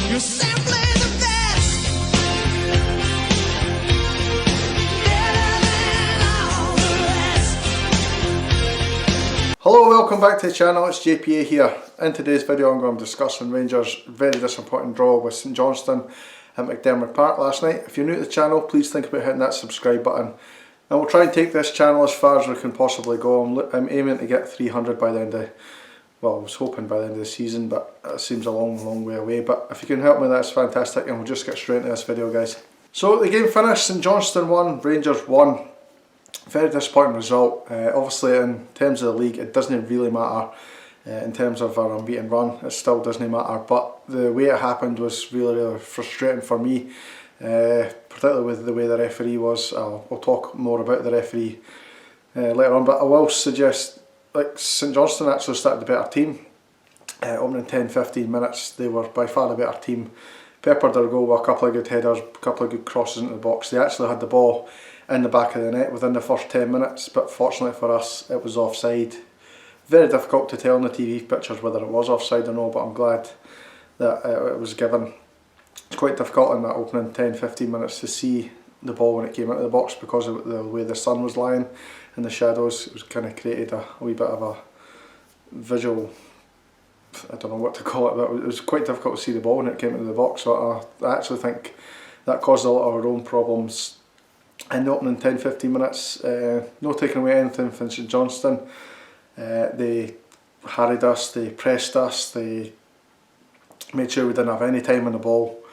You're simply the best. Better than all the rest. Hello, welcome back to the channel, it's JPA here. In today's video I'm going to be discussing Rangers' very disappointing draw with St Johnstone at McDermott Park last night. If you're new to the channel, please think about hitting that subscribe button. And we'll try and take this channel as far as we can possibly go. I'm aiming to get 300 by the end of, well, I was hoping by the end of the season, but it seems a long way away. But if you can help me, that's fantastic, and we'll just get straight into this video, guys. So the game finished, St Johnstone won, Rangers won. Very disappointing result. Obviously in terms of the league it doesn't really matter. In terms of our unbeaten run it still doesn't matter, but the way it happened was really frustrating for me, particularly with the way the referee was. I'll talk more about the referee later on, but I will suggest, like, St Johnstone actually started the better team. Opening 10-15 minutes they were by far the better team, peppered their goal with a couple of good headers, a couple of good crosses into the box. They actually had the ball in the back of the net within the first 10 minutes, but fortunately for us it was offside. Very difficult to tell in the TV pictures whether it was offside or no, but I'm glad that it was given. It's quite difficult in that opening 10-15 minutes to see the ball when it came into the box because of the way the sun was lying in the shadows. It was kind of created a wee bit of a visual, I don't know what to call it, but it was quite difficult to see the ball when it came into the box. So I actually think that caused a lot of our own problems in the opening 10-15 minutes. No taking away anything from St Johnstone. They harried us, they pressed us, they made sure we didn't have any time on the ball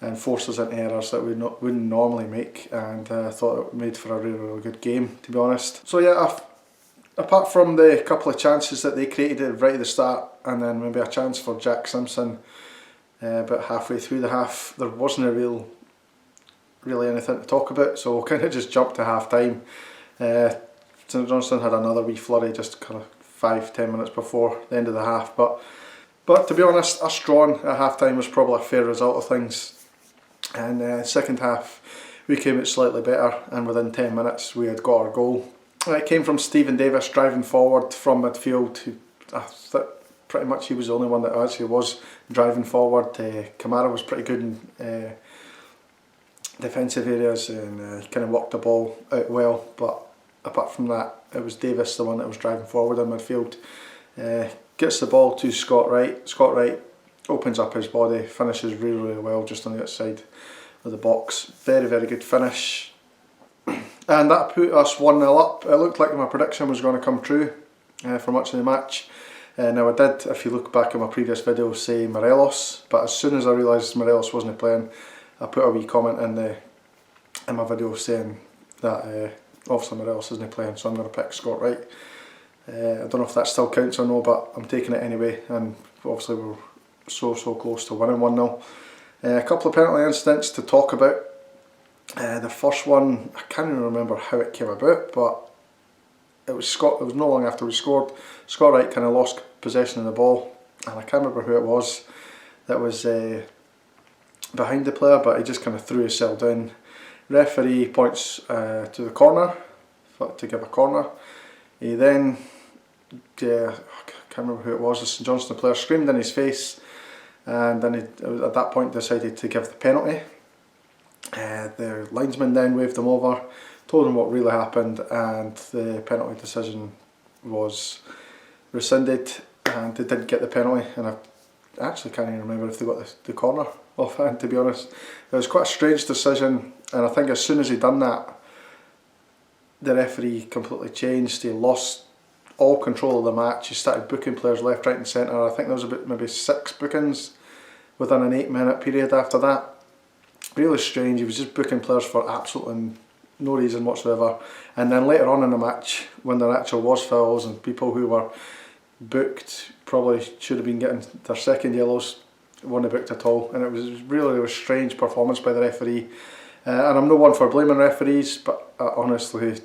and forced us into errors that we wouldn't normally make, and I thought it made for a really good game, to be honest. So yeah, apart from the couple of chances that they created right at the start and then maybe a chance for Jack Simpson about halfway through the half, there wasn't really anything to talk about, so we'll kind of just jumped to half time. St Johnstone had another wee flurry just kind of 5-10 minutes before the end of the half, but to be honest, us drawing at half time was probably a fair result of things. And second half we came out slightly better, and within 10 minutes we had got our goal. It came from Stephen Davis driving forward from midfield. Pretty much he was the only one that actually was driving forward. Kamara was pretty good in defensive areas, and he kind of worked the ball out well, but apart from that it was Davis the one that was driving forward in midfield. Gets the ball to Scott Wright. Scott Wright opens up his body, finishes really well just on the outside of the box. Very good finish, and that put us 1-0 up. It looked like my prediction was going to come true for much of the match. Now I did, if you look back at my previous video, say Morelos, but as soon as I realised Morelos wasn't playing, I put a wee comment in my video saying that obviously Morelos isn't playing, so I'm going to pick Scott Wright. I don't know if that still counts or no, but I'm taking it anyway, and obviously we're so close to winning 1-0. A couple of penalty incidents to talk about. The first one, I can't even remember how it came about, but it was no long after we scored. Scott Wright kind of lost possession of the ball, and I can't remember who it was that was behind the player, but he just kind of threw himself down. Referee points to the corner to give a corner. He then, I can't remember who it was, the St Johnstone player screamed in his face, and then he at that point decided to give the penalty. The linesman then waved him over, told him what really happened, and the penalty decision was rescinded, and they didn't get the penalty. And I actually can't even remember if they got the corner offhand, to be honest. It was quite a strange decision, and I think as soon as he done that, the referee completely changed. He lost all control of the match. He started booking players left, right and centre. I think there was about maybe 6 bookings within an 8-minute period after that. Really strange. He was just booking players for absolutely no reason whatsoever. And then later on in the match, when there actually was fouls and people who were booked probably should have been getting their second yellows, weren't booked at all. And it was really a strange performance by the referee. And I'm no one for blaming referees, but honestly,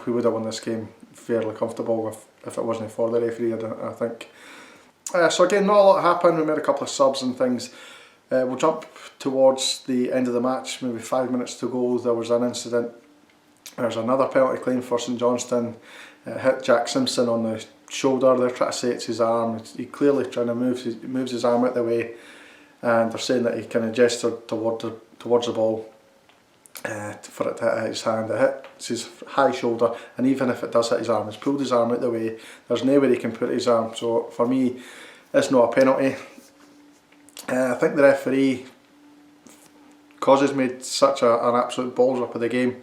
we would have won this game fairly comfortable if it wasn't for the referee, I think. So again, not a lot happened. We made a couple of subs and things. We'll jump towards the end of the match, maybe 5 minutes to go. There was an incident. There's another penalty claim for St Johnstone. Hit Jack Simpson on the shoulder. They're trying to say it's his arm. He clearly trying to moves his arm out the way, and they're saying that he kind of gestured towards the ball for it to hit his hand. It hits his high shoulder, and even if it does hit his arm, he's pulled his arm out the way. There's nowhere he can put his arm, so for me it's not a penalty. I think the referee, because he's made such an absolute balls up of the game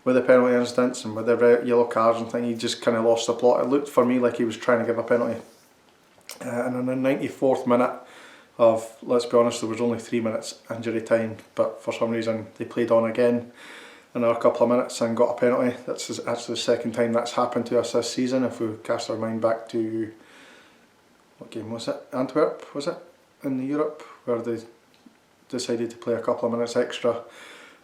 with the penalty instance and with the yellow cards and thing, he just kind of lost the plot. It looked for me like he was trying to give a penalty. And in the 94th minute of, let's be honest, there was only 3 minutes injury time, but for some reason they played on again another couple of minutes and got a penalty. That's actually the second time that's happened to us this season. If we cast our mind back to, what game was it? Antwerp, was it? In Europe, where they decided to play a couple of minutes extra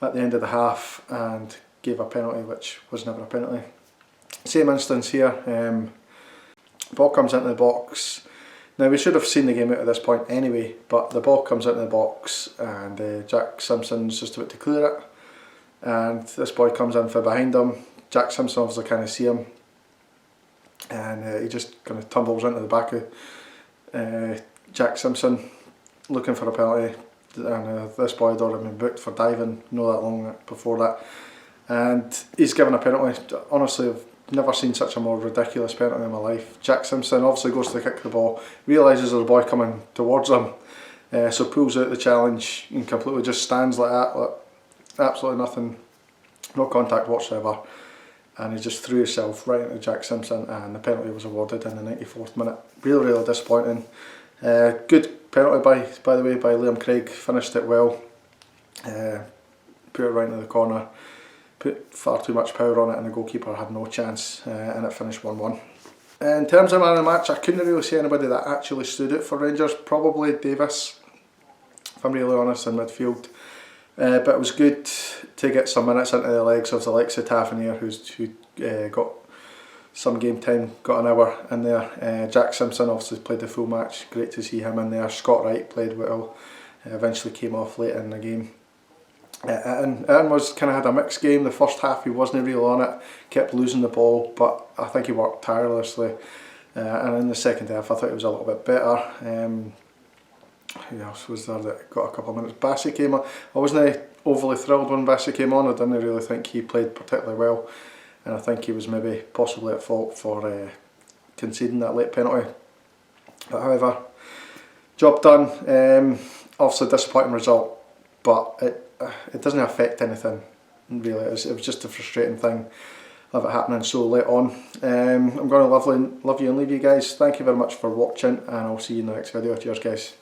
at the end of the half and gave a penalty which was never a penalty. Same instance here. Ball comes into the box. Now we should have seen the game out at this point anyway, but the ball comes into the box and Jack Simpson's just about to clear it, and this boy comes in from behind him. Jack Simpson obviously can't see him, and he just kind of tumbles into the back of Jack Simpson looking for a penalty, and this boy had already been booked for diving not that long before that, and he's given a penalty. Honestly, I've never seen such a more ridiculous penalty in my life. Jack Simpson obviously goes to kick the ball, realises there's a boy coming towards him, so pulls out the challenge and completely just stands like that, like absolutely nothing, no contact whatsoever, and he just threw himself right into Jack Simpson, and the penalty was awarded in the 94th minute. Really disappointing. Good penalty by the way by Liam Craig, finished it well, put it right into the corner, put far too much power on it, and the goalkeeper had no chance, and it finished 1-1. In terms of man of the match, I couldn't really see anybody that actually stood out for Rangers. Probably Davis, if I'm really honest, in midfield. But it was good to get some minutes into the legs of the likes of Tavernier, who got some game time, got an hour in there. Jack Simpson obviously played the full match, great to see him in there. Scott Wright played well, eventually came off late in the game. And was kind of had a mixed game. The first half he wasn't really on it, kept losing the ball, but I think he worked tirelessly. And in the second half I thought he was a little bit better. Who else was there that got a couple of minutes? Bassey came on. I wasn't overly thrilled when Bassey came on. I didn't really think he played particularly well, and I think he was maybe possibly at fault for conceding that late penalty. But however, job done. Obviously disappointing result, but it doesn't affect anything really. It was just a frustrating thing of it happening so late on. I'm going to love you and leave you guys. Thank you very much for watching, and I'll see you in the next video. Cheers guys.